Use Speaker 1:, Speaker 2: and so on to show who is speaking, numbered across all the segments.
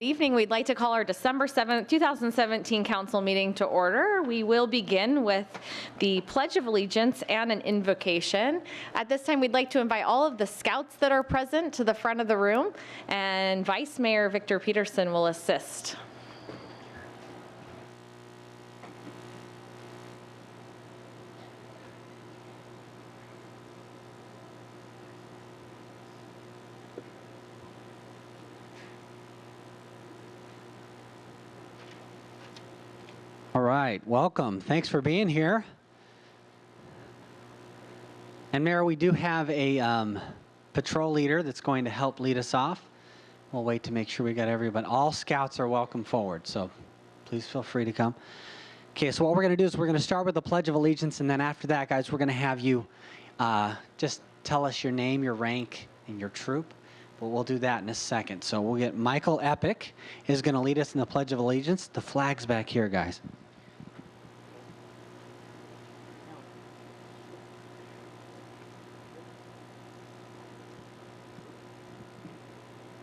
Speaker 1: Evening, we'd like to call our December 7th, 2017 council meeting to order. We will begin with the Pledge of Allegiance and an invocation. At this time, we'd like to invite all of the scouts that are present to the front of the room, and Vice Mayor Victor Peterson will assist.
Speaker 2: All right, welcome. Thanks for being here. And Mayor, we do have a patrol leader that's going to help lead us off. We'll wait to make sure we got everybody. All scouts are welcome forward, so please feel free to come. Okay, so what we're going to do is we're going to start with the Pledge of Allegiance, and then after that, guys, we're going to have you just tell us your name, your rank, and your troop. But we'll do that in a second. So we'll get Michael Epic is going to lead us in the Pledge of Allegiance. The flag's back here, guys.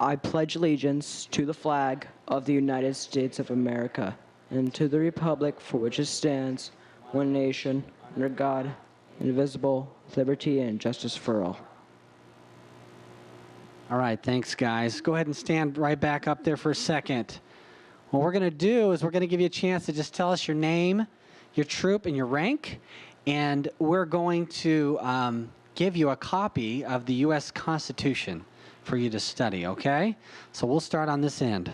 Speaker 3: I pledge allegiance to the flag of the United States of America and to the republic for which it stands, one nation, under God, indivisible, with liberty and justice for all.
Speaker 2: All right, thanks, guys. Go ahead and stand right back up there for a second. What we're going to do is we're going to give you a chance to just tell us your name, your troop, and your rank, and we're going to give you a copy of the U.S. Constitution for you to study, okay? So we'll start on this end.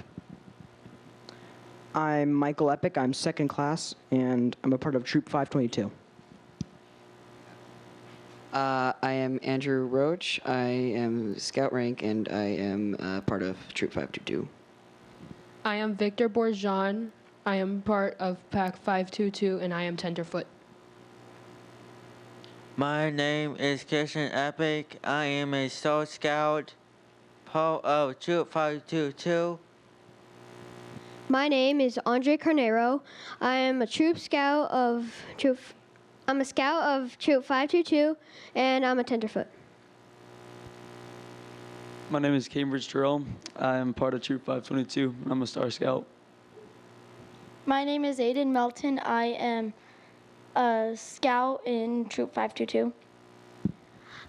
Speaker 3: I'm Michael Epic. I'm second class, and I'm a part of Troop 522.
Speaker 4: I am Andrew Roach. I am Scout rank, and I am part of Troop 522.
Speaker 5: I am Victor Bourgeon. I am part of Pack 522, and I am Tenderfoot.
Speaker 6: My name is Christian Epic. I am a Soul Scout, part of Troop 522.
Speaker 7: My name is Andre Carnero. I am a scout of Troop 522, and I'm a Tenderfoot.
Speaker 8: My name is Cambridge Terrell. I'm part of Troop 522. I'm a Star Scout.
Speaker 9: My name is Aiden Melton. I am a scout in Troop 522.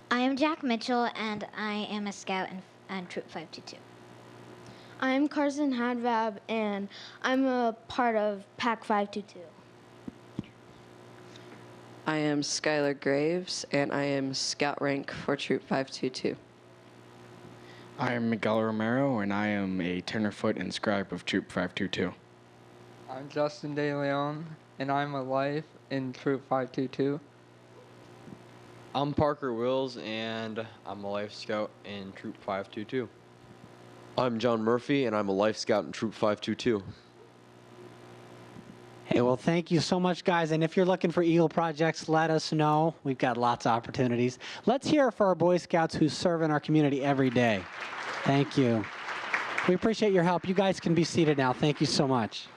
Speaker 10: I am Jack Mitchell, and I am a scout in Troop 522.
Speaker 9: I am Carson Hadvab, and I'm a part of Pack 522.
Speaker 11: I am Skylar Graves, and I am Scout rank for Troop 522.
Speaker 12: I am Miguel Romero, and I am a Tenderfoot and Scribe of Troop 522.
Speaker 13: I'm Justin De Leon, and I'm a Life in Troop 522.
Speaker 14: I'm Parker Wills, and I'm a Life Scout in Troop 522.
Speaker 15: I'm John Murphy, and I'm a Life Scout in Troop 522.
Speaker 2: Hey, well, thank you so much, guys. And if you're looking for Eagle projects, let us know. We've got lots of opportunities. Let's hear it for our Boy Scouts who serve in our community every day. Thank you. We appreciate your help. You guys can be seated now. Thank you so much.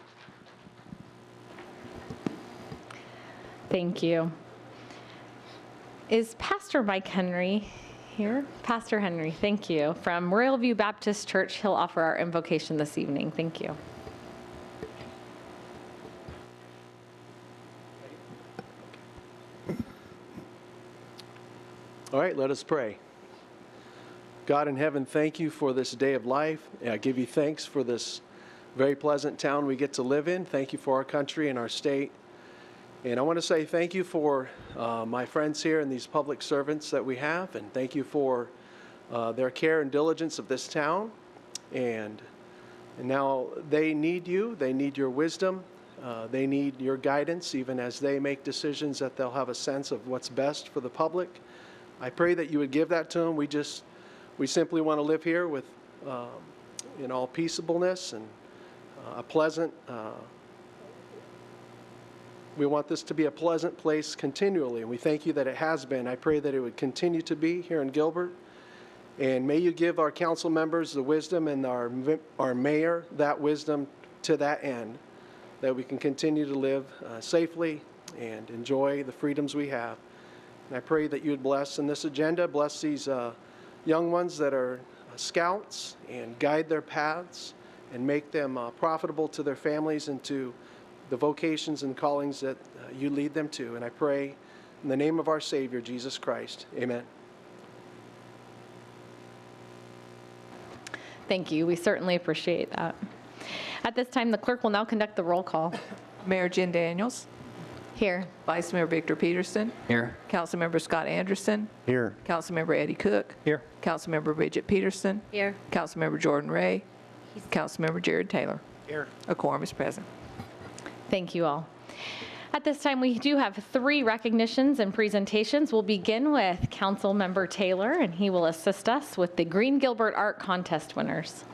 Speaker 1: Thank you. Is Pastor Mike Henry here? Pastor Henry, thank you. From Royal View Baptist Church, he'll offer our invocation this evening. Thank you.
Speaker 16: All right, let us pray. God in heaven, thank you for this day of life. I give you thanks for this very pleasant town we get to live in. Thank you for our country and our state. And I want to say thank you for my friends here and these public servants that we have, and thank you for their care and diligence of this town. And now they need you. They need your wisdom. They need your guidance, even as they make decisions that they'll have a sense of what's best for the public. I pray that you would give that to them. We simply want to live here with in all peaceableness and a pleasant. We want this to be a pleasant place continually, and we thank you that it has been. I pray that it would continue to be here in Gilbert. And may you give our council members the wisdom and our mayor that wisdom to that end, that we can continue to live safely and enjoy the freedoms we have. And I pray that you would bless in this agenda, bless these young ones that are scouts and guide their paths and make them profitable to their families and to the vocations and callings that you lead them to. And I pray in the name of our Savior, Jesus Christ. Amen.
Speaker 1: Thank you. We certainly appreciate that. At this time, the clerk will now conduct the roll call.
Speaker 17: Mayor Jen Daniels.
Speaker 1: Here.
Speaker 17: Vice Mayor Victor Peterson.
Speaker 2: Here.
Speaker 17: Councilmember Scott Anderson.
Speaker 15: Here.
Speaker 17: Councilmember Eddie Cook.
Speaker 2: Here.
Speaker 17: Councilmember Bridget Peterson.
Speaker 1: Here.
Speaker 17: Councilmember Jordan Ray. Councilmember Jared Taylor.
Speaker 2: Here.
Speaker 17: A quorum is present.
Speaker 1: Thank you all. At this time, we do have 3 recognitions and presentations. We'll begin with Councilmember Taylor, and he will assist us with the Green Gilbert Art Contest winners.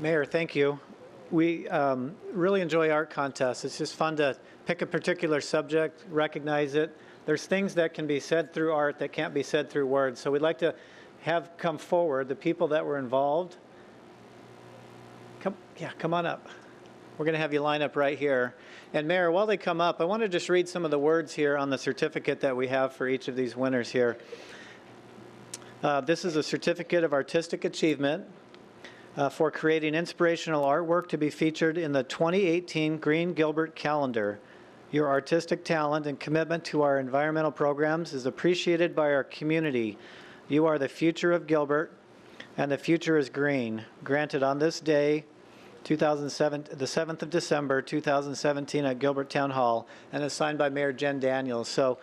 Speaker 18: Mayor, thank you. We really enjoy art contests. It's just fun to pick a particular subject, recognize it. There's things that can be said through art that can't be said through words. So we'd like to have come forward the people that were involved. Come on up. We're going to have you line up right here. And Mayor, while they come up, I want to just read some of the words here on the certificate that we have for each of these winners here. This is a certificate of artistic achievement for creating inspirational artwork to be featured in the 2018 Green Gilbert Calendar. Your artistic talent and commitment to our environmental programs is appreciated by our community. You are the future of Gilbert, and the future is green. Granted on this day, the 7th of December, 2017 at Gilbert Town Hall, and is signed by Mayor Jen Daniels. So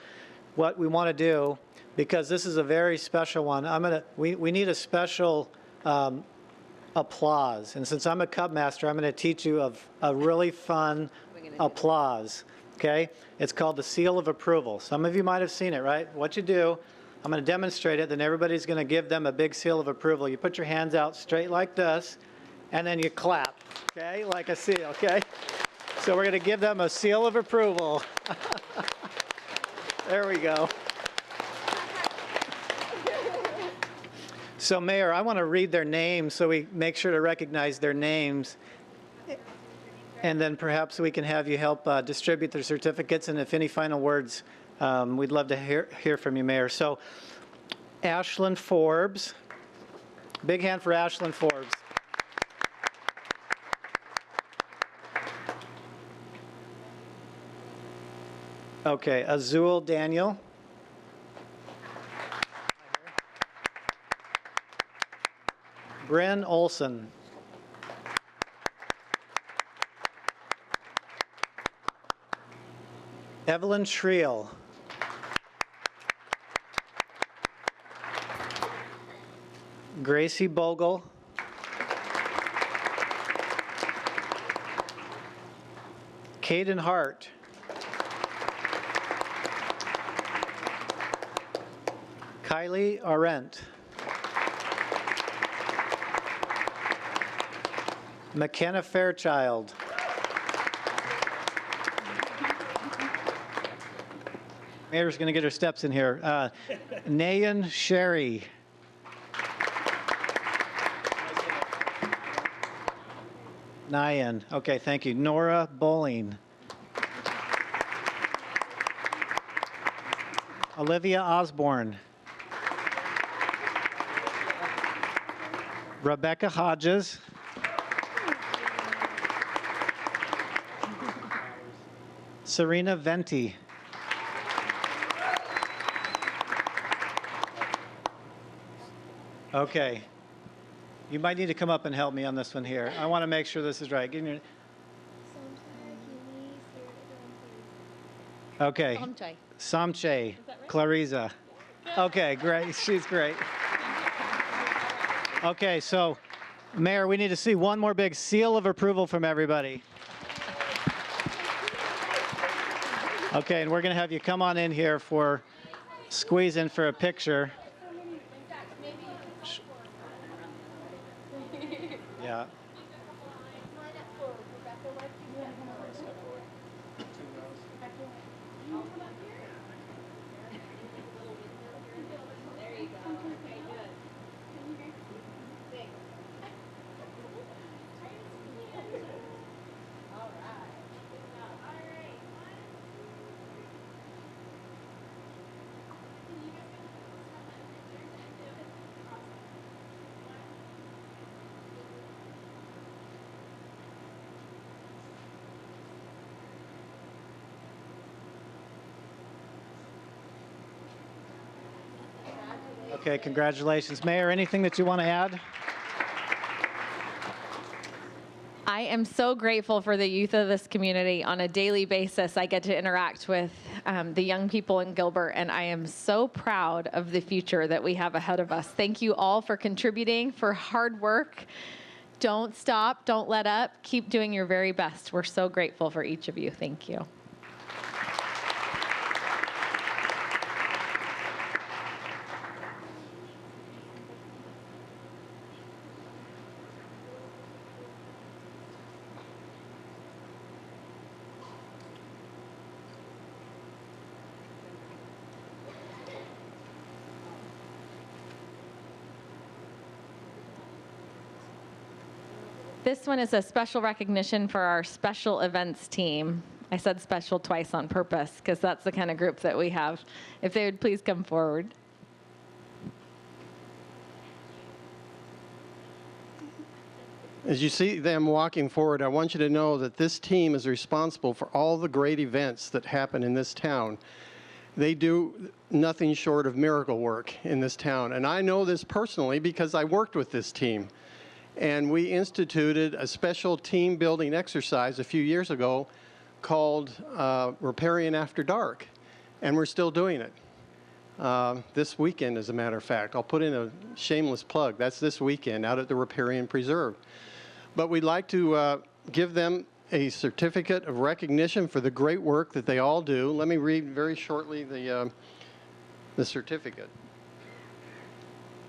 Speaker 18: what we want to do, because this is a very special one, we need a special applause. And since I'm a Cub Master, I'm going to teach you of a really fun applause, okay? It's called the Seal of Approval. Some of you might have seen it, right? What you do, I'm going to demonstrate it, then everybody's going to give them a big seal of approval. You put your hands out straight like this, and then you clap, okay, like a seal, okay? So we're going to give them a seal of approval. There we go. So Mayor, I want to read their names so we make sure to recognize their names. And then perhaps we can have you help distribute their certificates, and if any final words, we'd love to hear from you, Mayor. So Ashlyn Forbes. Big hand for Ashlyn Forbes. Okay, Azul Daniel. Bryn Olson. Evelyn Schriel. Gracie Bogle. Caden Hart. Kylie Arendt. McKenna Fairchild. Mayor's going to get her steps in here. Nayan Sherry. Nayan. Okay, thank you. Nora Bowling. Olivia Osborne. Rebecca Hodges. Serena Venti. Okay. You might need to come up and help me on this one here. I want to make sure this is right. Give me your... Okay.
Speaker 1: Samche.
Speaker 18: Samche. Clariza. Okay, great. She's great. Okay, so, Mayor, we need to see one more big seal of approval from everybody. Okay, and we're going to have you come on in here for squeeze in for a picture. Yeah. Okay, congratulations. Mayor, anything that you want to add?
Speaker 1: I am so grateful for the youth of this community. On a daily basis, I get to interact with the young people in Gilbert, and I am so proud of the future that we have ahead of us. Thank you all for contributing, for hard work. Don't stop, don't let up, keep doing your very best. We're so grateful for each of you. Thank you. This one is a special recognition for our special events team. I said special twice on purpose because that's the kind of group that we have. If they would please come forward.
Speaker 19: As you see them walking forward, I want you to know that this team is responsible for all the great events that happen in this town. They do nothing short of miracle work in this town. And I know this personally because I worked with this team. And we instituted a special team building exercise a few years ago called Riparian After Dark. And we're still doing it. This weekend, as a matter of fact. I'll put in a shameless plug. That's this weekend out at the Riparian Preserve. But we'd like to give them a certificate of recognition for the great work that they all do. Let me read very shortly the certificate.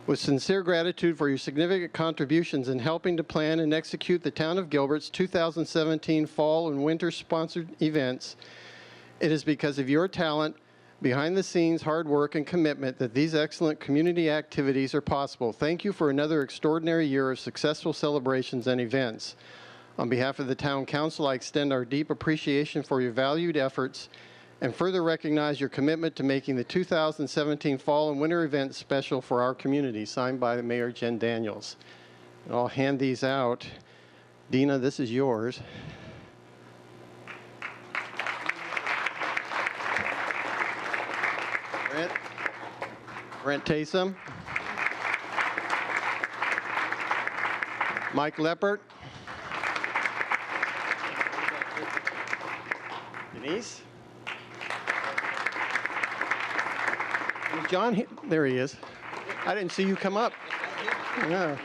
Speaker 19: With sincere gratitude for your significant contributions in helping to plan and execute the Town of Gilbert's 2017 fall and winter sponsored events, it is because of your talent, behind the scenes hard work and commitment that these excellent community activities are possible. Thank you for another extraordinary year of successful celebrations and events. On behalf of the Town Council, I extend our deep appreciation for your valued efforts and further recognize your commitment to making the 2017 fall and winter events special for our community, signed by Mayor Jen Daniels. And I'll hand these out. Dina, this is yours. Brent Taysom. Mike Leppert. Denise. John, there he is. I didn't see you come up. Yeah.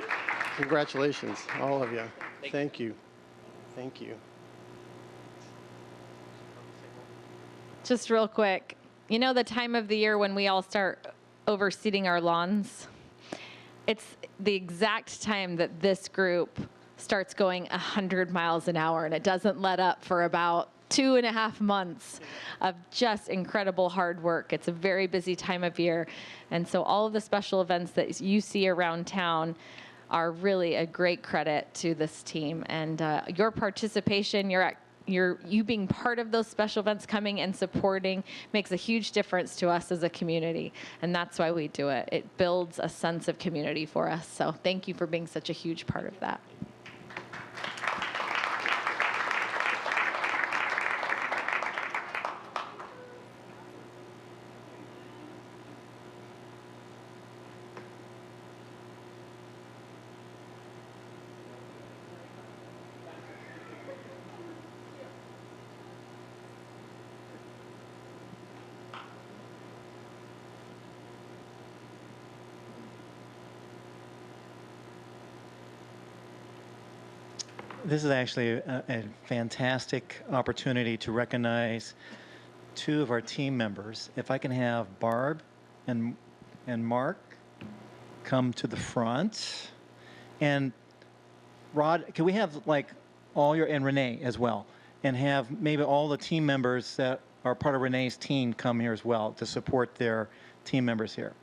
Speaker 19: Congratulations, all of you. Thank you. Thank you.
Speaker 1: Just real quick, you know the time of the year when we all start overseeding our lawns? It's the exact time that this group starts going 100 miles an hour, and it doesn't let up for about 2.5 months of just incredible hard work. It's a very busy time of year. And so all of the special events that you see around town are really a great credit to this team. And your participation, you being part of those special events, coming and supporting, makes a huge difference to us as a community. And that's why we do it. It builds a sense of community for us. So thank you for being such a huge part of that.
Speaker 20: This is actually a fantastic opportunity to recognize two of our team members. If I can have Barb and Mark come to the front. And Rod, can we have like all your, and Renee as well, and have maybe all the team members that are part of Renee's team come here as well to support their team members here.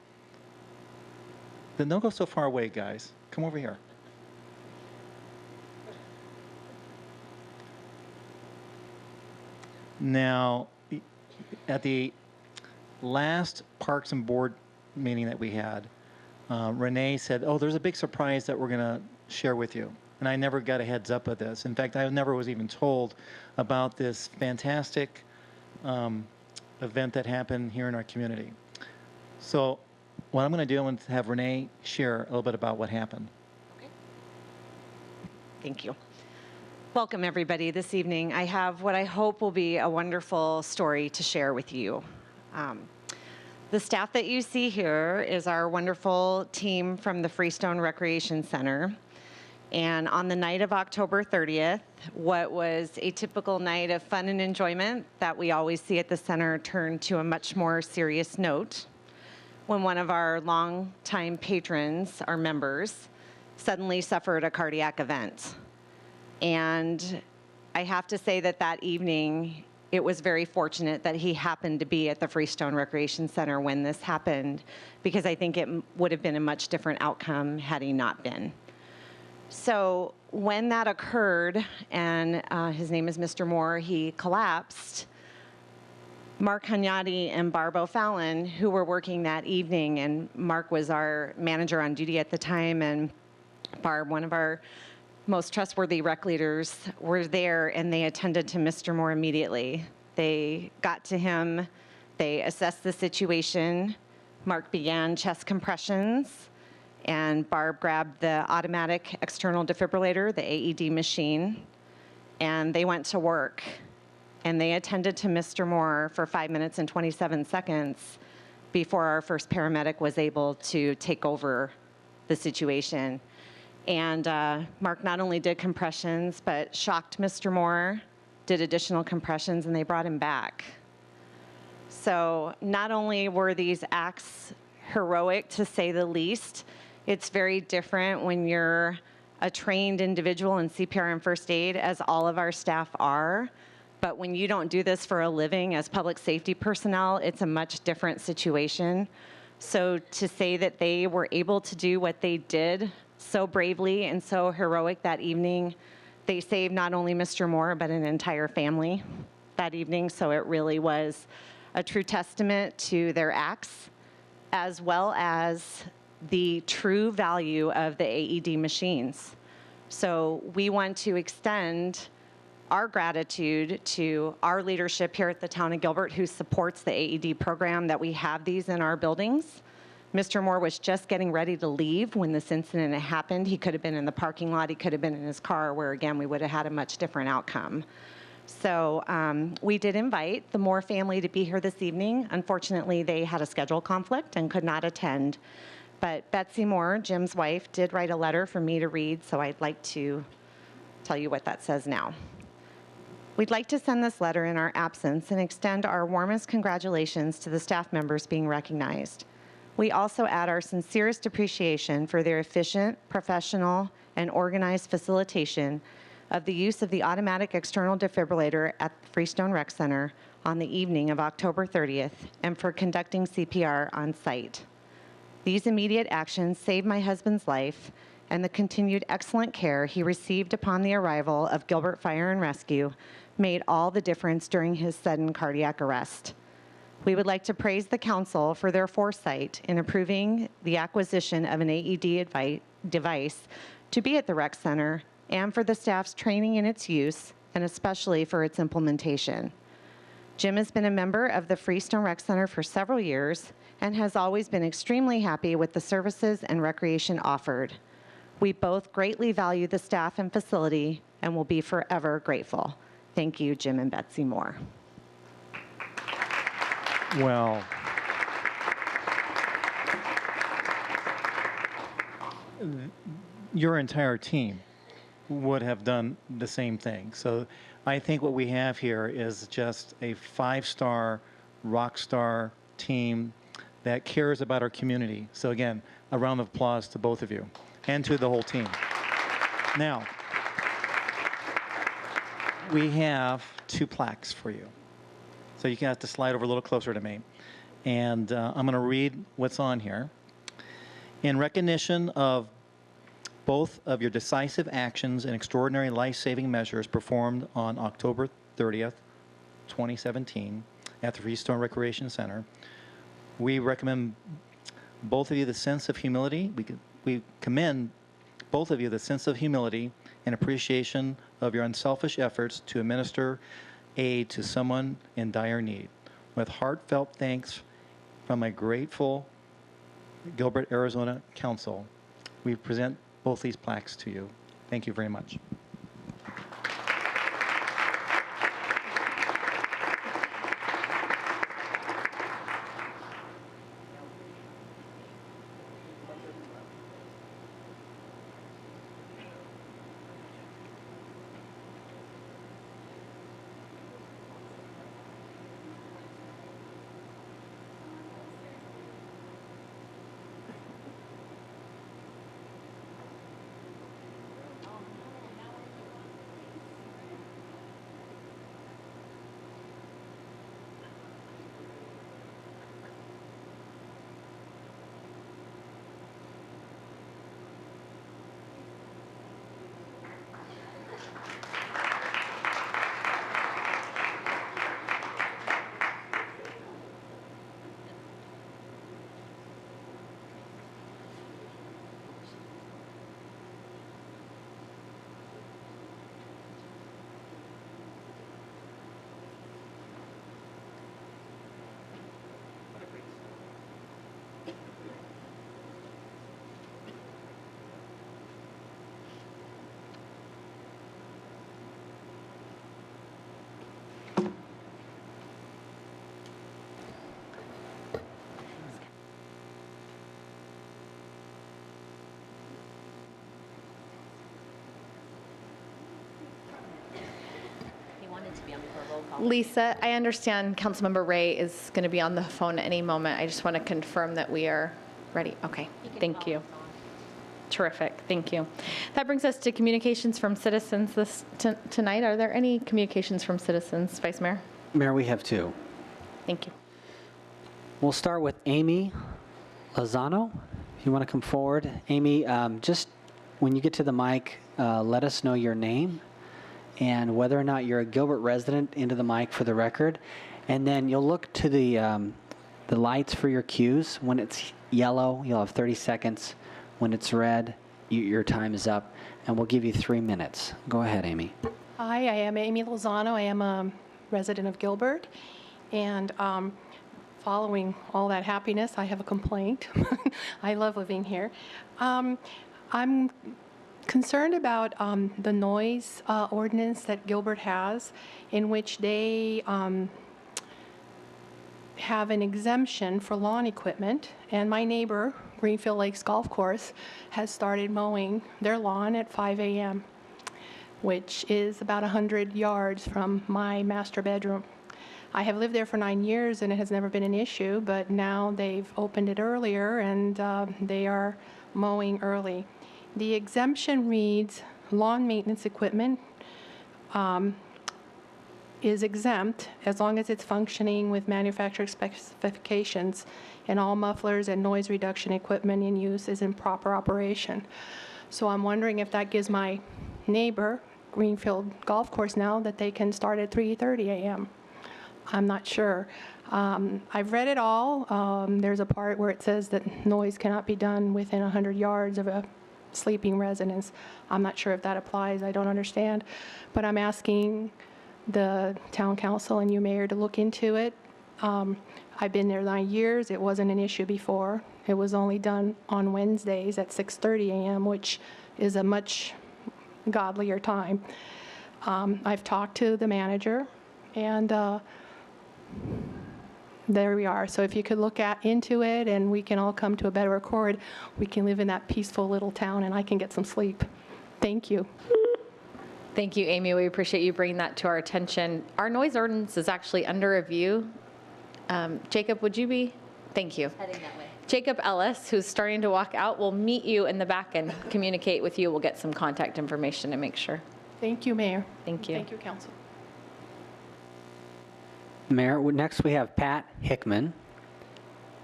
Speaker 20: Then don't go so far away, guys. Come over here. Now, at the last Parks and Board meeting that we had, Renee said, oh, there's a big surprise that we're going to share with you. And I never got a heads up of this. In fact, I never was even told about this fantastic event that happened here in our community. So what I'm going to do, I'm going to have Renee share a little bit about what happened.
Speaker 21: Thank you. Welcome, everybody, this evening. I have what I hope will be a wonderful story to share with you. The staff that you see here is our wonderful team from the Freestone Recreation Center. And on the night of October 30th, what was a typical night of fun and enjoyment that we always see at the center turned to a much more serious note when one of our longtime patrons, our members, suddenly suffered a cardiac event. And I have to say that that evening, it was very fortunate that he happened to be at the Freestone Recreation Center when this happened, because I think it would have been a much different outcome had he not been. So when that occurred, and his name is Mr. Moore, he collapsed, Mark Hunyadi and Barb O'Fallon, who were working that evening, and Mark was our manager on duty at the time, and Barb, one of our most trustworthy rec leaders, were there, and they attended to Mr. Moore immediately. They got to him, they assessed the situation. Mark began chest compressions, and Barb grabbed the automatic external defibrillator, the AED machine, and they went to work. And they attended to Mr. Moore for 5 minutes and 27 seconds before our first paramedic was able to take over the situation. And Mark not only did compressions, but shocked Mr. Moore, did additional compressions, and they brought him back. So not only were these acts heroic, to say the least, it's very different when you're a trained individual in CPR and first aid, as all of our staff are. But when you don't do this for a living as public safety personnel, it's a much different situation. So to say that they were able to do what they did so bravely and so heroic that evening, they saved not only Mr. Moore, but an entire family that evening. So it really was a true testament to their acts, as well as the true value of the AED machines. So we want to extend our gratitude to our leadership here at the town of Gilbert, who supports the AED program, that we have these in our buildings. Mr. Moore was just getting ready to leave when this incident happened. He could have been in the parking lot, he could have been in his car, where again, we would have had a much different outcome. So we did invite the Moore family to be here this evening. Unfortunately, they had a schedule conflict and could not attend. But Betsy Moore, Jim's wife, did write a letter for me to read, so I'd like to tell you what that says now. We'd like to send this letter in our absence and extend our warmest congratulations to the staff members being recognized. We also add our sincerest appreciation for their efficient, professional, and organized facilitation of the use of the automatic external defibrillator at the Freestone Rec Center on the evening of October 30th, and for conducting CPR on site. These immediate actions saved my husband's life, and the continued excellent care he received upon the arrival of Gilbert Fire and Rescue made all the difference during his sudden cardiac arrest. We would like to praise the council for their foresight in approving the acquisition of an AED device to be at the rec center, and for the staff's training in its use, and especially for its implementation. Jim has been a member of the Freestone Rec Center for several years and has always been extremely happy with the services and recreation offered. We both greatly value the staff and facility and will be forever grateful. Thank you, Jim and Betsy Moore.
Speaker 20: Well, your entire team would have done the same thing. So I think what we have here is just a 5-star, rock star team that cares about our community. So again, a round of applause to both of you and to the whole team. Now, we have 2 plaques for you. So you can have to slide over a little closer to me. And I'm going to read what's on here. In recognition of both of your decisive actions and extraordinary life-saving measures performed on October 30th, 2017 at the Freestone Recreation Center, we recommend both of you the sense of humility. We commend both of you the sense of humility and appreciation of your unselfish efforts to administer aid to someone in dire need. With heartfelt thanks from a grateful Gilbert, Arizona Council. We present both these plaques to you. Thank you very much.
Speaker 1: Lisa, I understand Councilmember Ray is going to be on the phone at any moment. I just want to confirm that we are ready. Okay, thank you. Terrific, thank you. That brings us to communications from citizens tonight. Are there any communications from citizens, Vice Mayor?
Speaker 2: Mayor, we have two.
Speaker 1: Thank you.
Speaker 2: We'll start with Amy Lozano. If you want to come forward. Amy, just when you get to the mic, let us know your name and whether or not you're a Gilbert resident into the mic for the record. And then you'll look to the lights for your cues. When it's yellow, you'll have 30 seconds. When it's red, your time is up, and we'll give you 3 minutes. Go ahead, Amy.
Speaker 3: Hi, I am Amy Lozano. I am a resident of Gilbert, and following all that happiness, I have a complaint. I love living here. I'm concerned about the noise ordinance that Gilbert has, in which they have an exemption for lawn equipment, and my neighbor, Greenfield Lakes Golf Course, has started mowing their lawn at 5 a.m., which is about 100 yards from my master bedroom. I have lived there for 9 years and it has never been an issue, but now they've opened it earlier and they are mowing early. The exemption reads, lawn maintenance equipment is exempt as long as it's functioning with manufacturer specifications and all mufflers and noise reduction equipment in use is in proper operation. So I'm wondering if that gives my neighbor, Greenfield Golf Course, now that they can start at 3:30 a.m. I'm not sure. I've read it all. There's a part where it says that noise cannot be done within 100 yards of a sleeping residence. I'm not sure if that applies. I don't understand. But I'm asking the town council and you, Mayor, to look into it. I've been there 9 years. It wasn't an issue before. It was only done on Wednesdays at 6:30 a.m., which is a much godlier time. I've talked to the manager, and there we are. So if you could look into it and we can all come to a better accord, we can live in that peaceful little town and I can get some sleep. Thank you.
Speaker 1: Thank you, Amy. We appreciate you bringing that to our attention. Our noise ordinance is actually under review. Jacob, would you be? Thank you.
Speaker 10: Heading that way.
Speaker 1: Jacob Ellis, who's starting to walk out, will meet you in the back and communicate with you. We'll get some contact information to make sure.
Speaker 3: Thank you, Mayor.
Speaker 1: Thank you.
Speaker 3: Thank you, Council.
Speaker 2: Mayor, next we have Pat Hickman.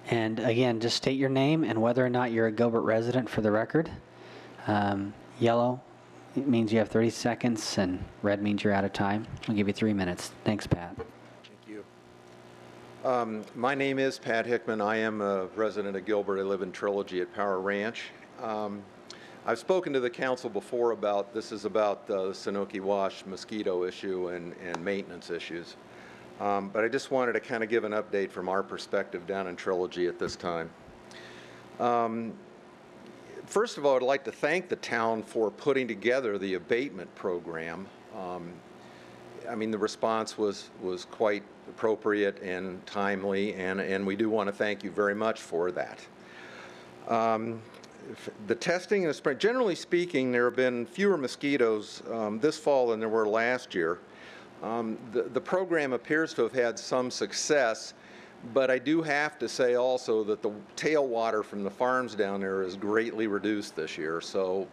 Speaker 2: And again, just state your name and whether or not you're a Gilbert resident for the record. Yellow, it means you have 30 seconds, and red means you're out of time. We'll give you 3 minutes. Thanks, Pat.
Speaker 22: Thank you. My name is Pat Hickman. I am a resident of Gilbert. I live in Trilogy at Power Ranch. I've spoken to the council before about, this is about the Sanoki Wash mosquito issue and maintenance issues. But I just wanted to kind of give an update from our perspective down in Trilogy at this time. First of all, I'd like to thank the town for putting together the abatement program. I mean, the response was quite appropriate and timely, and we do want to thank you very much for that. The testing in the spring, generally speaking, there have been fewer mosquitoes this fall than there were last year. The program appears to have had some success, but I do have to say also that the tailwater from the farms down there is greatly reduced this year, so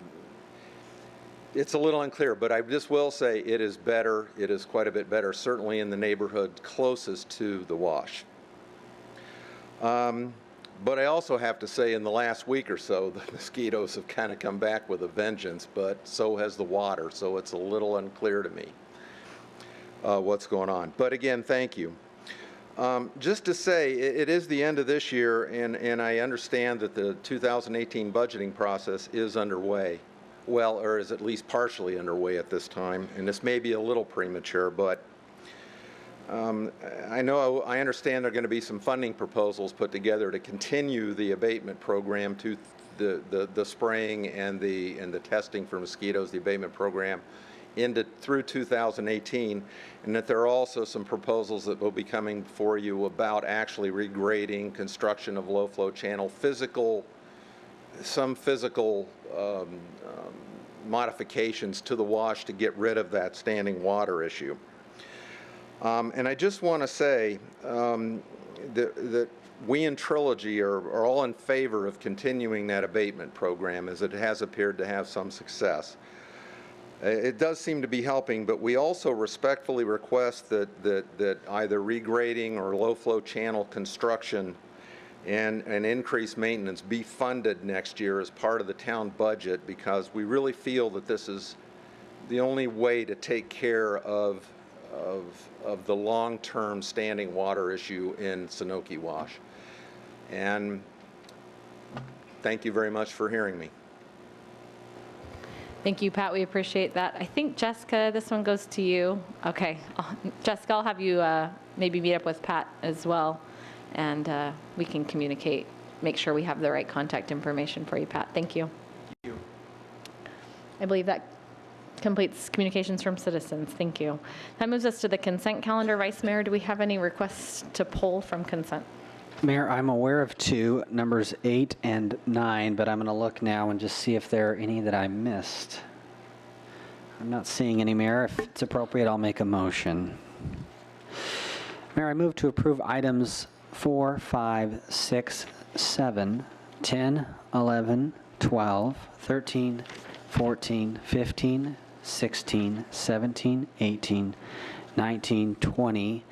Speaker 22: it's a little unclear, but I just will say it is better. It is quite a bit better, certainly in the neighborhood closest to the wash. But I also have to say in the last week or so, the mosquitoes have kind of come back with a vengeance, but so has the water, so it's a little unclear to me what's going on. But again, thank you. Just to say, it is the end of this year, and I understand that the 2018 budgeting process is underway. Well, or is at least partially underway at this time, and this may be a little premature, but I understand there are going to be some funding proposals put together to continue the abatement program to the spraying and the testing for mosquitoes, the abatement program, through 2018, and that there are also some proposals that will be coming for you about actually regrading, construction of low flow channel, some physical modifications to the wash to get rid of that standing water issue. And I just want to say that we in Trilogy are all in favor of continuing that abatement program, as it has appeared to have some success. It does seem to be helping, but we also respectfully request that either regrading or low flow channel construction and increased maintenance be funded next year as part of the town budget, because we really feel that this is the only way to take care of the long-term standing water issue in Sanoke Wash. And thank you very much for hearing me.
Speaker 1: Thank you, Pat. We appreciate that. I think, Jessica, this one goes to you. Okay. Jessica, I'll have you maybe meet up with Pat as well, and we can communicate, make sure we have the right contact information for you, Pat. Thank you.
Speaker 22: Thank you.
Speaker 1: I believe that completes communications from citizens. Thank you. That moves us to the consent calendar. Vice Mayor, do we have any requests to pull from consent?
Speaker 2: Mayor, I'm aware of two, numbers 8 and 9, but I'm going to look now and just see if there are any that I missed. I'm not seeing any, Mayor. If it's appropriate, I'll make a motion. Mayor, I move to approve items 4, 5, 6, 7, 10, 11, 12, 13, 14, 15, 16, 17, 18, 19, 20,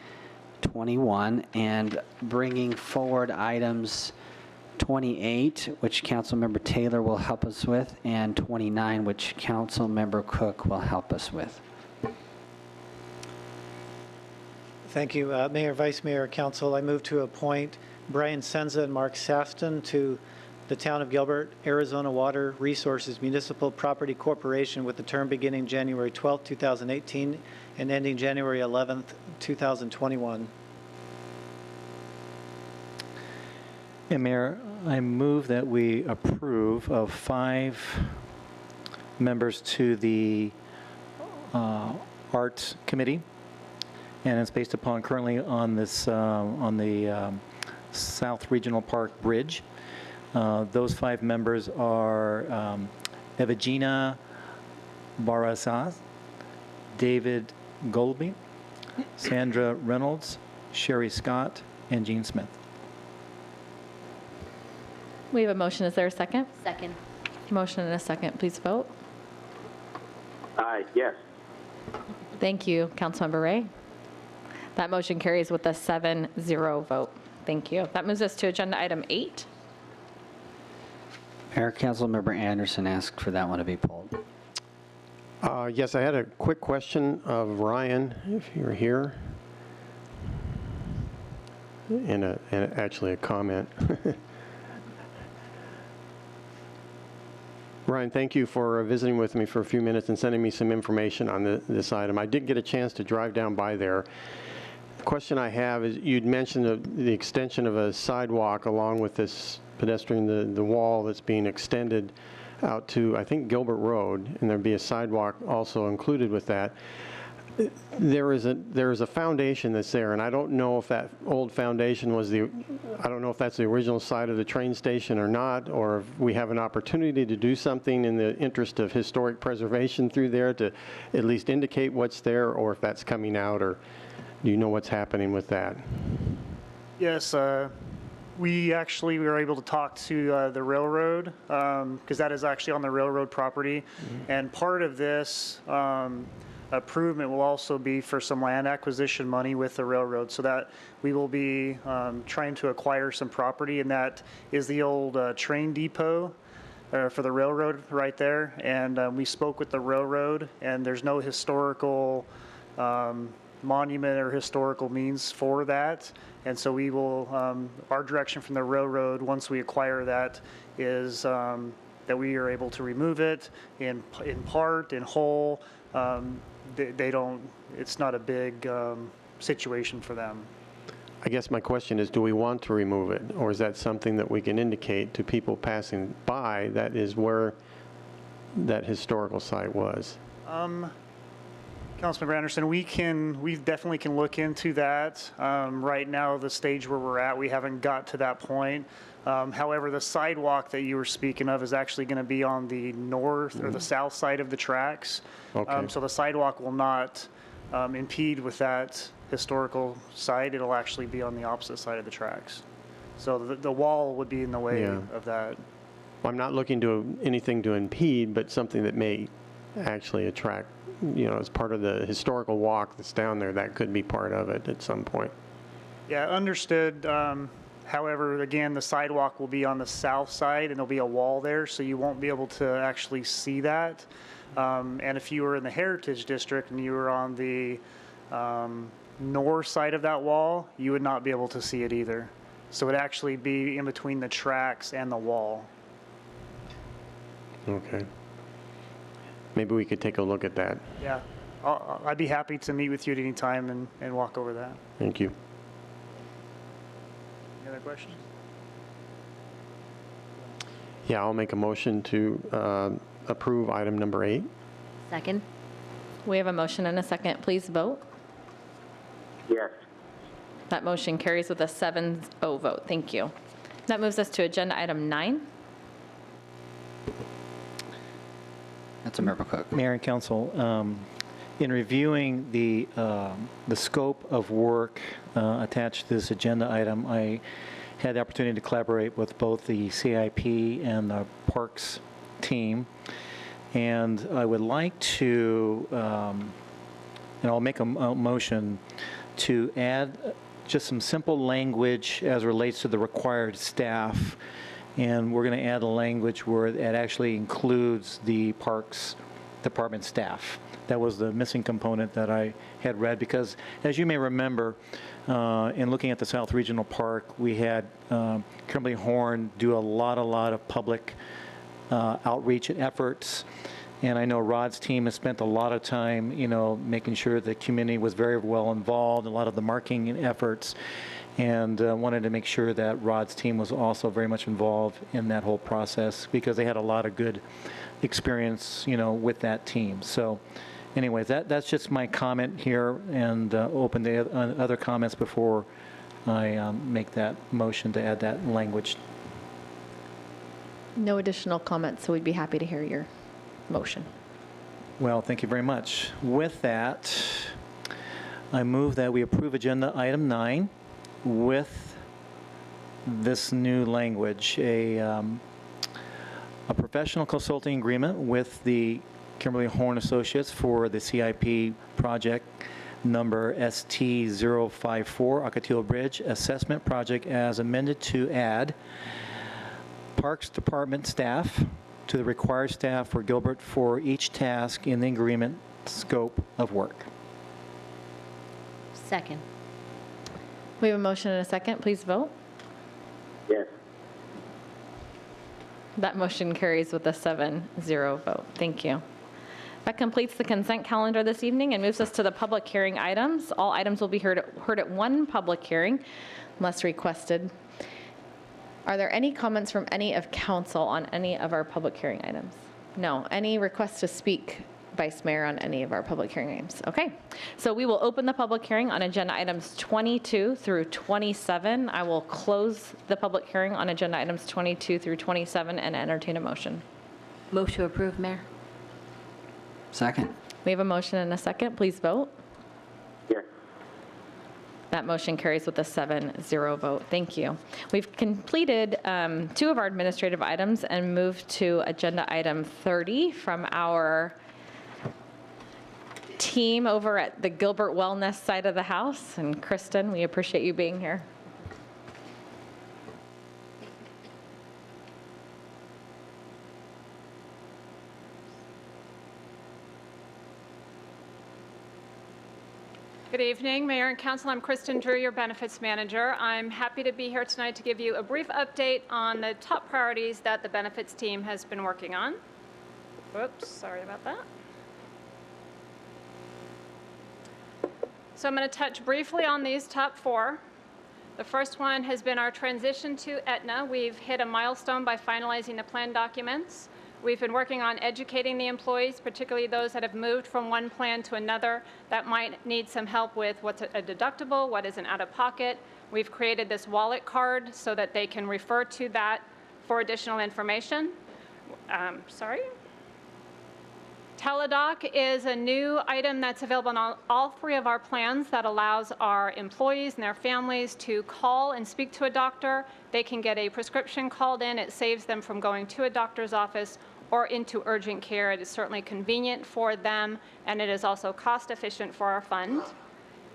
Speaker 2: 21, and bringing forward items 28, which Councilmember Taylor will help us with, and 29, which Councilmember Cook will help us with.
Speaker 18: Thank you, Mayor, Vice Mayor, Council. I move to appoint Brian Senza and Mark Safton to the Town of Gilbert, Arizona Water Resources Municipal Property Corporation with the term beginning January 12, 2018 and ending January 11, 2021.
Speaker 20: Yeah, Mayor, I move that we approve of 5 members to the Arts Committee, and it's based upon currently on this on the South Regional Park Bridge. Those 5 members are Evagena Barasaz, David Golby, Sandra Reynolds, Sherry Scott, and Jean Smith.
Speaker 1: We have a motion. Is there a second?
Speaker 10: Second.
Speaker 1: Motion and a second. Please vote.
Speaker 4: Aye, yes.
Speaker 1: Thank you, Councilmember Ray. That motion carries with a 7-0 vote. Thank you. That moves us to agenda item 8.
Speaker 2: Mayor, Councilmember Anderson asked for that one to be pulled.
Speaker 19: Yes, I had a quick question of Ryan, if you're here, and actually a comment. Ryan, thank you for visiting with me for a few minutes and sending me some information on this item. I did get a chance to drive down by there. question I have is, you'd mentioned the extension of a sidewalk along with this pedestrian, the wall that's being extended out to, I think, Gilbert Road, and there'd be a sidewalk also included with that. There is a foundation that's there, and I don't know if that old foundation was I don't know if that's the original site of the train station or not, or if we have an opportunity to do something in the interest of historic preservation through there to at least indicate what's there, or if that's coming out, or do you know what's happening with that?
Speaker 5: Yes, we actually were able to talk to the railroad, because that is actually on the railroad property. And part of this improvement will also be for some land acquisition money with the railroad, so that we will be trying to acquire some property, and that is the old train depot for the railroad right there. And we spoke with the railroad, and there's no historical monument or historical means for that. And so we will, our direction from the railroad, once we acquire that, is that we are able to remove it in part, in whole. They don't, it's not a big situation for them.
Speaker 19: I guess my question is, do we want to remove it, or is that something that we can indicate to people passing by that is where that historical site was?
Speaker 5: Councilmember Anderson, we definitely can look into that. Right now, the stage where we're at, we haven't got to that point. However, the sidewalk that you were speaking of is actually going to be on the north or the south side of the tracks.
Speaker 19: Okay.
Speaker 5: So the sidewalk will not impede with that historical site. It'll actually be on the opposite side of the tracks. So the wall would be in the way of that.
Speaker 19: I'm not looking to anything to impede, but something that may actually attract, as part of the historical walk that's down there, that could be part of it at some point.
Speaker 5: Yeah, understood. However, again, the sidewalk will be on the south side, and there'll be a wall there, so you won't be able to actually see that. And if you were in the Heritage District and you were on the north side of that wall, you would not be able to see it either. So it'd actually be in between the tracks and the wall.
Speaker 19: Okay. Maybe we could take a look at that.
Speaker 5: Yeah, I'd be happy to meet with you at any time and walk over that.
Speaker 19: Thank you.
Speaker 5: Any other questions?
Speaker 19: Yeah, I'll make a motion to approve item number 8.
Speaker 1: Second. We have a motion and a second. Please vote.
Speaker 4: Yes.
Speaker 1: That motion carries with a 7-0 vote. Thank you. That moves us to agenda item 9.
Speaker 20: Councilmember Cook. Mayor and Council, in reviewing the scope of work attached to this agenda item, I had the opportunity to collaborate with both the CIP and the Parks team. And I would like to, and I'll make a motion to add just some simple language as relates to the required staff. And we're going to add a language where it actually includes the Parks Department staff. That was the missing component that I had read, because as you may remember, in looking at the South Regional Park, we had Kimberly Horn do a lot of public outreach efforts. And I know Rod's team has spent a lot of time, making sure the community was very well involved, a lot of the marketing efforts, and wanted to make sure that Rod's team was also very much involved in that whole process, because they had a lot of good experience, with that team. So anyways, that's just my comment here, and open to other comments before I make that motion to add that language.
Speaker 1: No additional comments, so we'd be happy to hear your motion.
Speaker 20: Well, thank you very much. With that, I move that we approve agenda item 9 with this new language, a professional consulting agreement with the Kimberly Horn Associates for the CIP project number ST054 Ocotillo Bridge Assessment Project, as amended to add Parks Department staff to the required staff for Gilbert for each task in the agreement scope of work.
Speaker 10: Second.
Speaker 1: We have a motion and a second. Please vote.
Speaker 4: Yes.
Speaker 1: That motion carries with a 7-0 vote. Thank you. That completes the consent calendar this evening and moves us to the public hearing items. All items will be heard at one public hearing unless requested. Are there any comments from any of council on any of our public hearing items? No. Any requests to speak, Vice Mayor, on any of our public hearing items? Okay. So we will open the public hearing on agenda items 22 through 27. I will close the public hearing on agenda items 22 through 27 and entertain a motion.
Speaker 6: Move to approve, Mayor.
Speaker 2: Second.
Speaker 1: We have a motion and a second. Please vote.
Speaker 4: Yes.
Speaker 1: That motion carries with a 7-0 vote. Thank you. We've completed 2 of our administrative items and moved to agenda item 30 from our team over at the Gilbert Wellness side of the house. And Kristen, we appreciate you being here.
Speaker 7: Good evening, Mayor and Council. I'm Kristen Drew, your Benefits Manager. I'm happy to be here tonight to give you a brief update on the top priorities that the Benefits team has been working on. Whoops, sorry about that. So I'm going to touch briefly on these top 4. The first one has been our transition to Aetna. We've hit a milestone by finalizing the plan documents. We've been working on educating the employees, particularly those that have moved from one plan to another that might need some help with what's a deductible, what is an out-of-pocket. We've created this wallet card so that they can refer to that for additional information. Teladoc is a new item that's available on all 3 of our plans that allows our employees and their families to call and speak to a doctor. They can get a prescription called in. It saves them from going to a doctor's office or into urgent care. It is certainly convenient for them, and it is also cost efficient for our fund.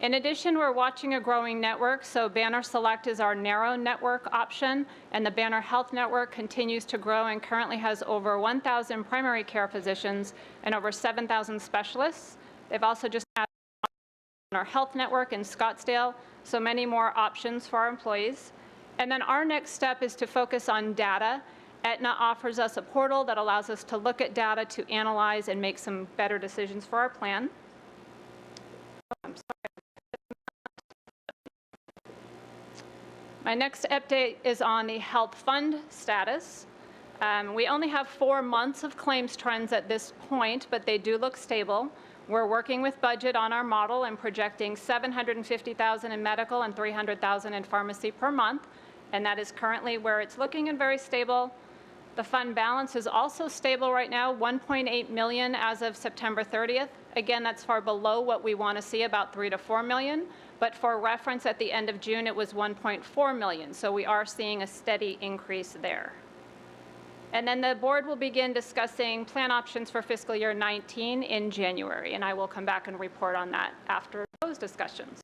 Speaker 7: In addition, we're watching a growing network, so Banner Select is our narrow network option, and the Banner Health Network continues to grow and currently has over 1,000 primary care physicians and over 7,000 specialists. They've also just added our health network in Scottsdale, so many more options for our employees. And then our next step is to focus on data. Aetna offers us a portal that allows us to look at data to analyze and make some better decisions for our plan. My next update is on the health fund status. We only have 4 months of claims trends at this point, but they do look stable. We're working with budget on our model and projecting $750,000 in medical and $300,000 in pharmacy per month, and that is currently where it's looking and very stable. The fund balance is also stable right now, $1.8 million as of September 30th. Again, that's far below what we want to see, about $3 to $4 million. But for reference, at the end of June, it was $1.4 million. So we are seeing a steady increase there. And then the board will begin discussing plan options for fiscal year 19 in January, and I will come back and report on that after those discussions.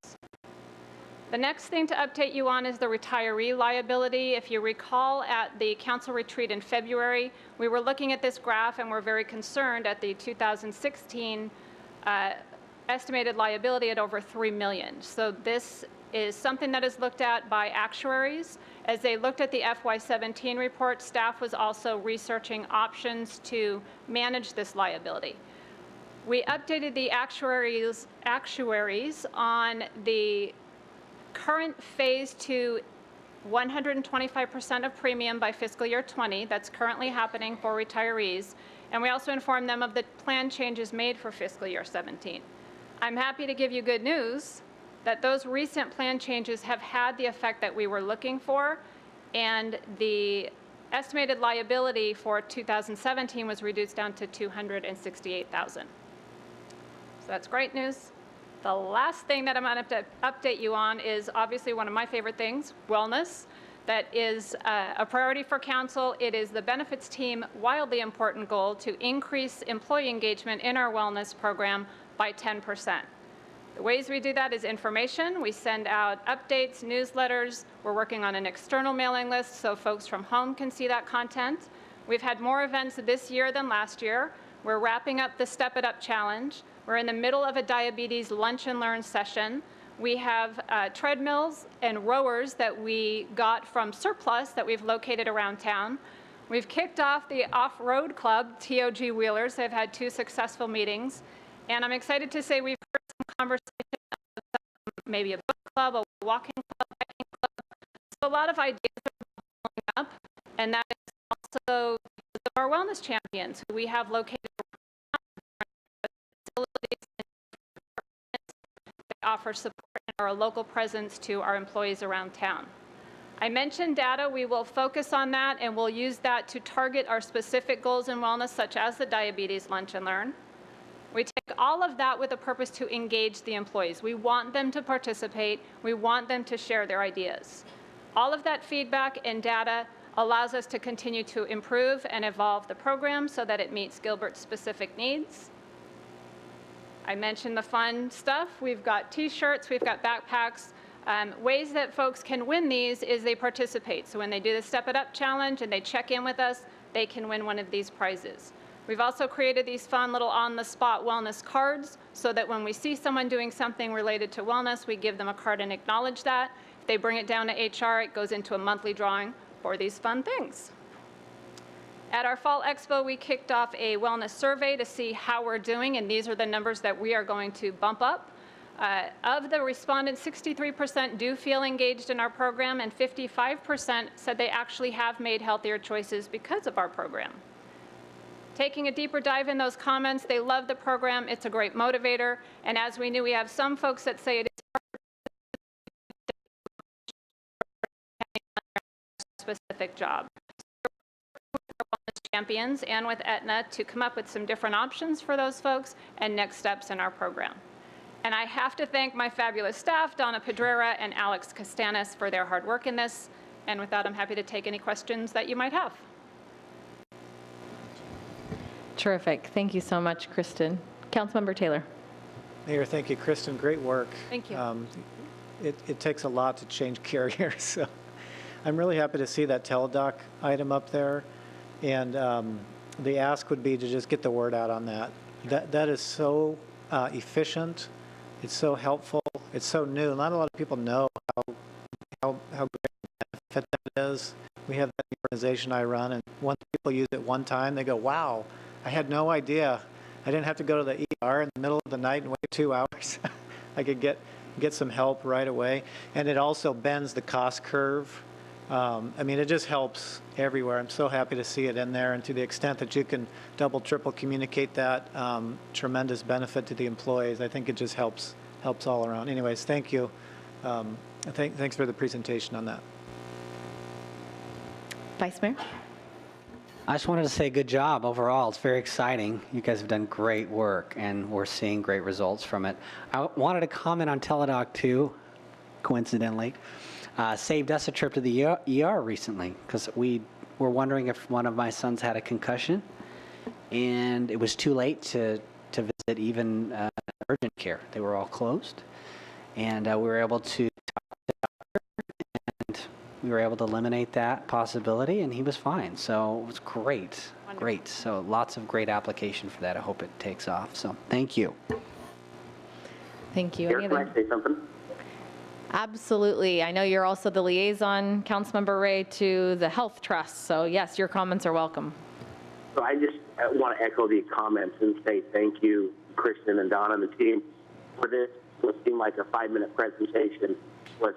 Speaker 7: The next thing to update you on is the retiree liability. If you recall, at the council retreat in February, we were looking at this graph and we're very concerned at the 2016 estimated liability at over $3 million. So this is something that is looked at by actuaries. As they looked at the FY17 report, staff was also researching options to manage this liability. We updated the actuaries on the current phase to 125% of premium by fiscal year 20. That's currently happening for retirees. And we also informed them of the plan changes made for fiscal year 17. I'm happy to give you good news that those recent plan changes have had the effect that we were looking for, and the estimated liability for 2017 was reduced down to $268,000. So that's great news. The last thing that I'm going to update you on is obviously one of my favorite things, wellness. That is a priority for council. It is the benefits team wildly important goal to increase employee engagement in our wellness program by 10%. The ways we do that is information. We send out updates, newsletters. We're working on an external mailing list so folks from home can see that content. We've had more events this year than last year. We're wrapping up the Step It Up Challenge. We're in the middle of a diabetes lunch and learn session. We have treadmills and rowers that we got from surplus that we've located around town. We've kicked off the Off-Road Club, TOG Wheelers. They've had 2 successful meetings. And I'm excited to say we've heard some conversation about maybe a book club, a walking club, biking club. So a lot of ideas are blowing up. And that is also our wellness champions who we have located facilities that offer support and are a local presence to our employees around town. I mentioned data. We will focus on that, and we'll use that to target our specific goals in wellness, such as the Diabetes Lunch and Learn. We take all of that with a purpose to engage the employees. We want them to participate. We want them to share their ideas. All of that feedback and data allows us to continue to improve and evolve the program so that it meets Gilbert's specific needs. I mentioned the fun stuff. We've got T-shirts, we've got backpacks. Ways that folks can win these is they participate. So when they do the Step It Up challenge and they check in with us, they can win one of these prizes. We've also created these fun little on-the-spot wellness cards so that when we see someone doing something related to wellness, we give them a card and acknowledge that. If they bring it down to HR, it goes into a monthly drawing for these fun things. At our Fall Expo, we kicked off a wellness survey to see how we're doing, and these are the numbers that we are going to bump up. Of the respondents, 63% do feel engaged in our program, and 55% said they actually have made healthier choices because of our program. Taking a deeper dive in those comments, they love the program. It's a great motivator, and as we knew, we have some folks that say it is a specific job. Champions and with Aetna to come up with some different options for those folks and next steps in our program. And I have to thank my fabulous staff, Donna Pedrera and Alex Castanis, for their hard work in this. And with that, I'm happy to take any questions that you might have.
Speaker 1: Terrific. Thank you so much, Kristen. Councilmember Taylor.
Speaker 18: Mayor, thank you, Kristen. Great work.
Speaker 7: Thank you.
Speaker 18: It takes a lot to change carriers, so I'm really happy to see that Teladoc item up there. And the ask would be to just get the word out on that. That is so efficient. It's so helpful. It's so new. Not a lot of people know how great a benefit that is. We have that organization I run, and once people use it one time, they go, wow, I had no idea. I didn't have to go to the ER in the middle of the night and wait 2 hours. I could get some help right away. And it also bends the cost curve. I mean, it just helps everywhere. I'm so happy to see it in there, and to the extent that you can double, triple communicate that, tremendous benefit to the employees. I think it just helps all around. Anyways, thank you. Thanks for the presentation on that.
Speaker 1: Vice Mayor.
Speaker 2: I just wanted to say good job overall. It's very exciting. You guys have done great work, and we're seeing great results from it. I wanted to comment on Teladoc too, coincidentally. Saved us a trip to the ER recently because we were wondering if one of my sons had a concussion, and it was too late to visit even urgent care. They were all closed, and we were able to talk to the doctor, and we were able to eliminate that possibility, and he was fine. So it was great. Wonderful. Great. So lots of great application for that. I hope it takes off. So thank you.
Speaker 1: Thank you.
Speaker 4: Can I say something?
Speaker 1: Absolutely. I know you're also the liaison, Councilmember Ray, to the Health Trust. So yes, your comments are welcome.
Speaker 4: So I just want to echo the comments and say thank you, Kristen and Donna and the team, for this. What seemed like a 5-minute presentation was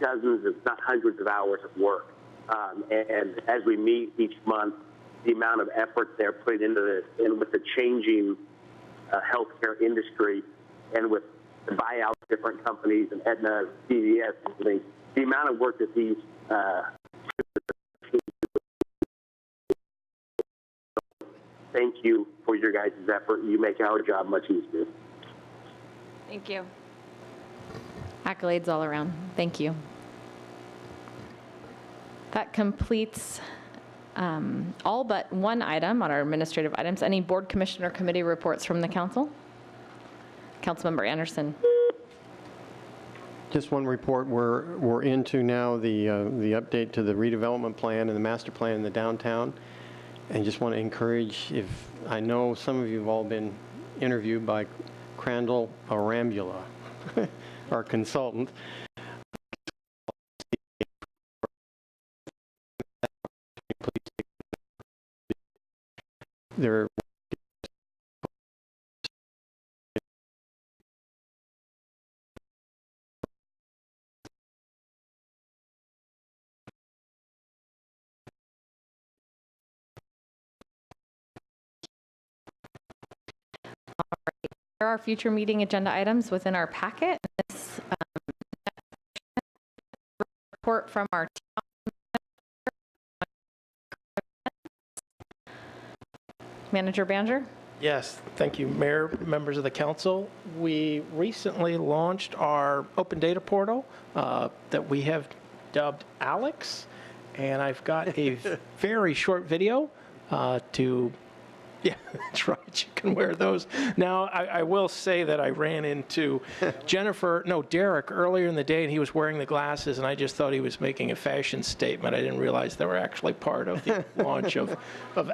Speaker 4: dozens, if not hundreds of hours of work. And as we meet each month, the amount of effort they're putting into this, and with the changing healthcare industry, and with the buyout of different companies and Aetna, CVS, the amount of work that these thank you for your guys' effort. You make our job much easier.
Speaker 7: Thank you.
Speaker 1: Accolades all around. Thank you. That completes all but one item on our administrative items. Any board, commission, or committee reports from the council? Councilmember Anderson.
Speaker 19: Just one report. We're into now the update to the redevelopment plan and the master plan in the downtown, and just want to encourage, if I know some of you have all been interviewed by Crandall Arambula, our consultant. Please take they're
Speaker 1: There are future meeting agenda items within our packet. This report from our Manager Banger.
Speaker 8: Yes, thank you, Mayor, members of the council. We recently launched our open data portal that we have dubbed Alex, and I've got a very short video yeah, that's right. You can wear those. Now, I will say that I ran into Derek earlier in the day, and he was wearing the glasses, and I just thought he was making a fashion statement. I didn't realize they were actually part of the launch of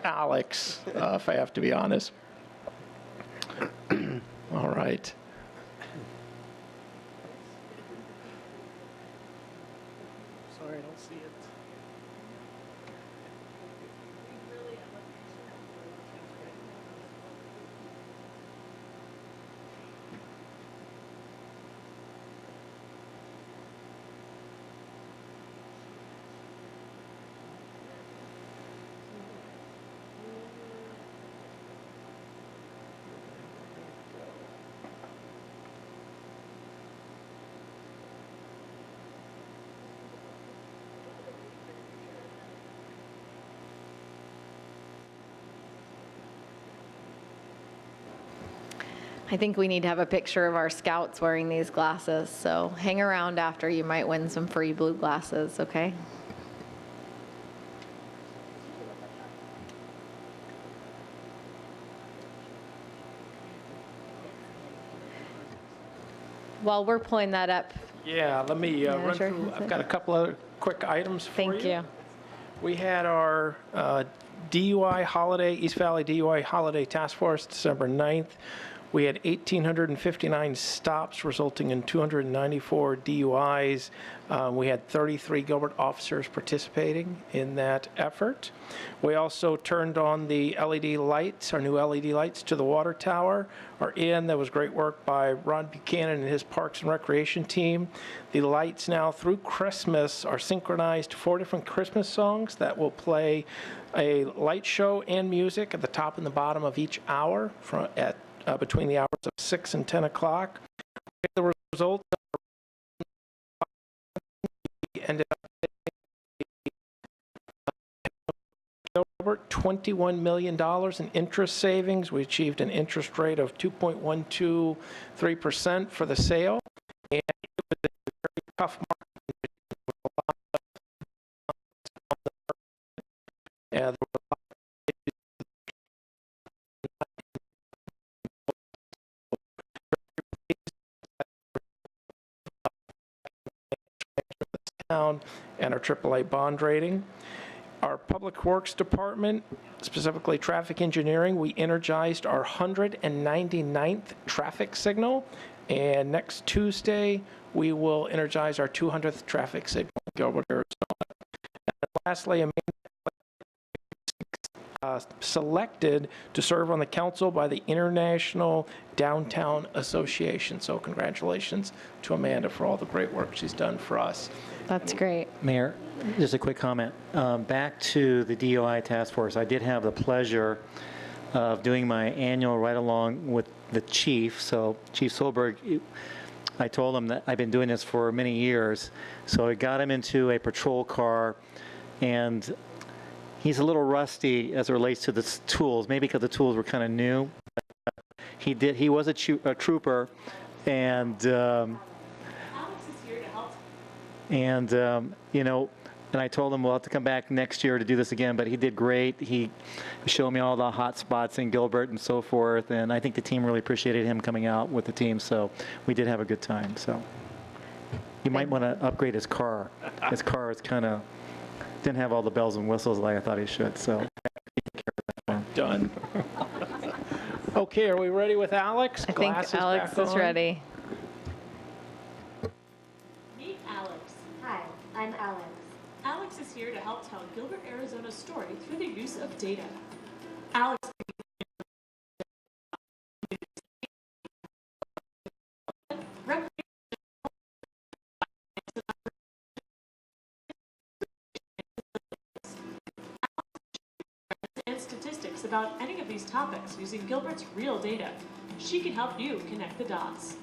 Speaker 8: Alex, if I have to be honest. All right. Sorry, I don't see it.
Speaker 1: I think we need to have a picture of our scouts wearing these glasses, so hang around after. You might win some free blue glasses, okay? While we're pulling that up.
Speaker 8: Yeah, let me run through. I've got a couple other quick items for you.
Speaker 1: Thank you.
Speaker 8: We had our DUI holiday, East Valley DUI Holiday Task Force, December 9th. We had 1,859 stops, resulting in 294 DUIs. We had 33 Gilbert officers participating in that effort. We also turned on the LED lights, our new LED lights, to the water tower. That was great work by Ron Buchanan and his Parks and Recreation team. The lights now through Christmas are synchronized to 4 different Christmas songs that will play a light show and music at the top and the bottom of each hour between the hours of 6 and 10 o'clock. The result ended up over $21 million in interest savings. We achieved an interest rate of 2.123% for the sale, and it was a very tough market. There were and our AAA bond rating. Our Public Works Department, specifically traffic engineering, we energized our 199th traffic signal, and next Tuesday we will energize our 200th traffic signal in Gilbert, Arizona. And lastly, selected to serve on the council by the International Downtown Association. So congratulations to Amanda for all the great work she's done for us.
Speaker 1: That's great.
Speaker 20: Mayor, just a quick comment. Back to the DUI task force, I did have the pleasure of doing my annual ride-along with the chief. So Chief Solberg, I told him that I've been doing this for many years. So I got him into a patrol car, and he's a little rusty as it relates to the tools, maybe because the tools were kind of new. He was a trooper, and and I told him we'll have to come back next year to do this again, but he did great. He showed me all the hot spots in Gilbert and so forth, and I think the team really appreciated him coming out with the team, so we did have a good time. So you might want to upgrade his car. His car is kind of didn't have all the bells and whistles like I thought he should, so
Speaker 8: done. Okay, are we ready with Alex?
Speaker 1: I think Alex is ready.
Speaker 9: Meet Alex.
Speaker 10: Hi, I'm Alex.
Speaker 9: Alex is here to help tell Gilbert, Arizona's story through the use of data. Alex can be thinks about any of these topics using Gilbert's real data. She can help you connect the dots.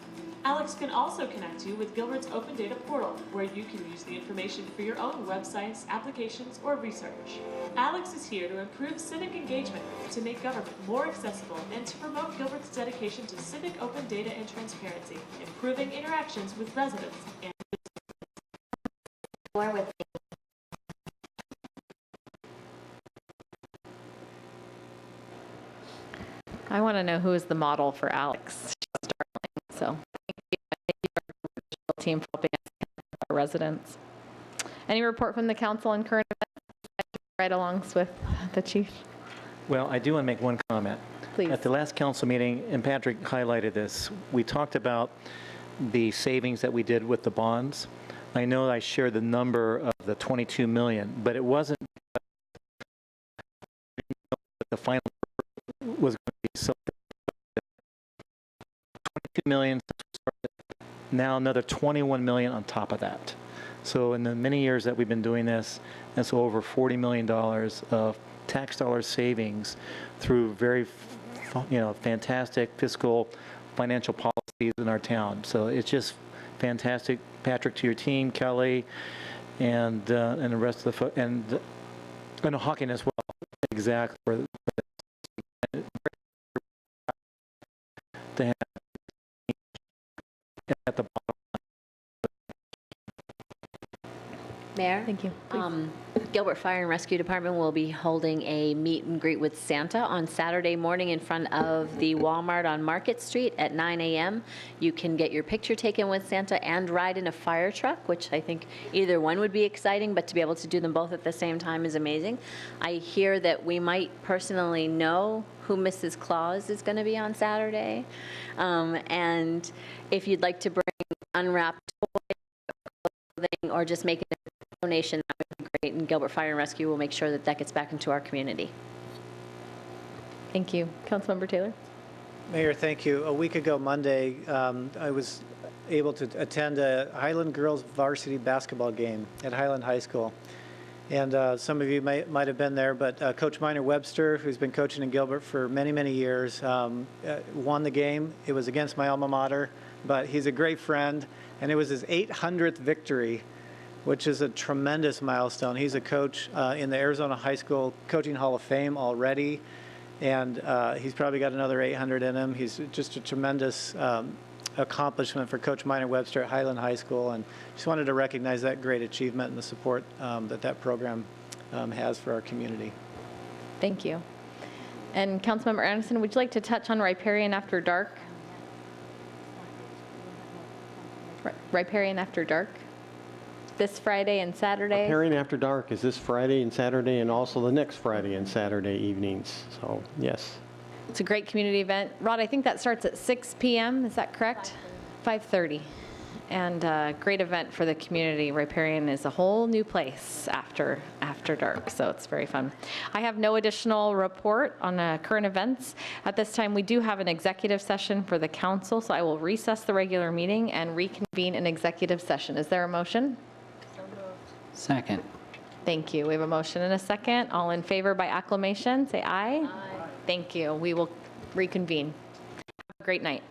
Speaker 9: Alex can also connect you with Gilbert's Open Data Portal, where you can use the information for your own websites, applications, or research. Alex is here to improve civic engagement, to make government more accessible, and to promote Gilbert's dedication to civic open data and transparency, improving interactions with residents and
Speaker 6: More with
Speaker 1: I want to know who is the model for Alex. She's darling. So thank you, our team, for helping us connect with our residents. Any report from the council on current events? Right along with the chief.
Speaker 20: Well, I do want to make one comment.
Speaker 1: Please.
Speaker 20: At the last council meeting, and Patrick highlighted this, we talked about the savings that we did with the bonds. I know I shared the number of the 22 million, but it wasn't the final was going to be so 22 million, now another 21 million on top of that. So in the many years that we've been doing this, that's over $40 million of tax dollar savings through very, fantastic fiscal financial policies in our town. So it's just fantastic. Patrick, to your team, Kelly, and the rest of the and Hawking as well. Exactly. To have at the bottom.
Speaker 6: Mayor?
Speaker 1: Thank you.
Speaker 6: Gilbert Fire and Rescue Department will be holding a meet and greet with Santa on Saturday morning in front of the Walmart on Market Street at 9 a.m. You can get your picture taken with Santa and ride in a fire truck, which I think either one would be exciting, but to be able to do them both at the same time is amazing. I hear that we might personally know who Mrs. Claus is going to be on Saturday. And if you'd like to bring unwrapped toys, clothing, or just make a donation, that would be great, and Gilbert Fire and Rescue will make sure that that gets back into our community.
Speaker 1: Thank you. Councilmember Taylor?
Speaker 18: Mayor, thank you. A week ago Monday, I was able to attend a Highland girls varsity basketball game at Highland High School. And some of you might have been there, but Coach Minor Webster, who's been coaching in Gilbert for many, many years, won the game. It was against my alma mater, but he's a great friend, and it was his 800th victory, which is a tremendous milestone. He's a coach in the Arizona High School Coaching Hall of Fame already, and he's probably got another 800 in him. He's just a tremendous accomplishment for Coach Minor Webster at Highland High School, and just wanted to recognize that great achievement and the support that program has for our community.
Speaker 1: Thank you. And Councilmember Anderson, would you like to touch on Riparian After Dark? Riparian After Dark? This Friday and Saturday?
Speaker 19: Riparian After Dark is this Friday and Saturday, and also the next Friday and Saturday evenings. So, yes.
Speaker 1: It's a great community event. Rod, I think that starts at 6 p.m. Is that correct? 5:30. And great event for the community. Riparian is a whole new place after dark, so it's very fun. I have no additional report on current events. At this time, we do have an executive session for the council, so I will recess the regular meeting and reconvene an executive session. Is there a motion?
Speaker 2: Second.
Speaker 1: Thank you. We have a motion and a second. All in favor by acclamation, say aye. Aye. Thank you. We will reconvene. Have a great night.